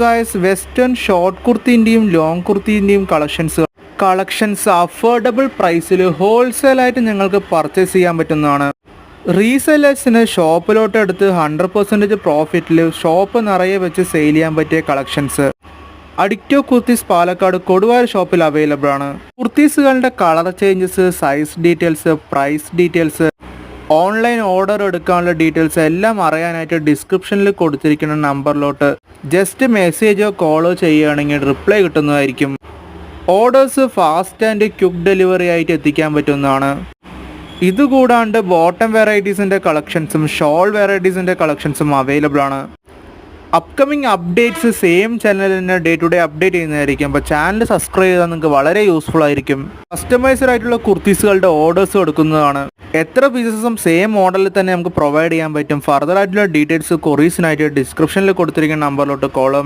Guys, western short കുർത്തിൻ്റെയും long കുർത്തിൻ്റെയും collections affordable പ്രൈസിൽ ഹോൾസെയിലായിട്ട് ഞങ്ങൾക്ക് പർച്ചേസ് ചെയ്യാൻ പറ്റുന്നതാണ്. റീസെല്ലേഴ്സിന് ഷോപ്പിലോട്ട് എടുത്ത് 100% പ്രോഫിറ്റിൽ ഷോപ്പ് നിറയെ വെച്ച് സെയിൽ ചെയ്യാൻ പറ്റിയ കളക്ഷൻസ് അഡിക്റ്റോ കുർത്തീസ് പാലക്കാട് കൊടുവായൂർ ഷോപ്പിൽ അവൈലബിൾ ആണ്. കുർത്തീസുകളുടെ colour changes, size details, price details, online order എടുക്കാനുള്ള ഡീറ്റെയിൽസ് എല്ലാം അറിയാനായിട്ട് ഡിസ്ക്രിപ്ഷനിൽ കൊടുത്തിരിക്കുന്ന നമ്പറിലോട്ട് ജസ്റ്റ് മെസ്സേജോ കോളോ ചെയ്യുകയാണെങ്കിൽ റിപ്ലൈ കിട്ടുന്നതായിരിക്കും. Orders fast and quick delivery ആയിട്ട് എത്തിക്കാൻ പറ്റുന്നതാണ്. ഇതുകൂടാണ്ട് ബോട്ടം വെറൈറ്റീസിൻ്റെ കളക്ഷൻസും ഷോൾ വെറൈറ്റീസിൻ്റെ കളക്ഷൻസും അവൈലബിൾ ആണ്. അപ്കമിങ് അപ്ഡേറ്റ്സ് സെയിം ചാനലിൽ തന്നെ ഡേ ടു ഡേ അപ്ഡേറ്റ് ചെയ്യുന്നതായിരിക്കും. അപ്പോൾ ചാനൽ സബ്സ്ക്രൈബ് ചെയ്താൽ നിങ്ങൾക്ക് വളരെ യൂസ്ഫുൾ ആയിരിക്കും. കസ്റ്റമൈസ്ഡ് ആയിട്ടുള്ള കുർത്തീസുകളുടെ ഓർഡേഴ്സ് കൊടുക്കുന്നതാണ്. എത്ര പീസസും സെയിം മോഡലിൽ തന്നെ നമുക്ക് പ്രൊവൈഡ് ചെയ്യാൻ പറ്റും. ഫർദർ ആയിട്ടുള്ള ഡീറ്റെയിൽസ് കൊറീസിനായിട്ട് ഡിസ്ക്രിപ്ഷനിൽ കൊടുത്തിരിക്കുന്ന നമ്പറിലോട്ട് കോളോ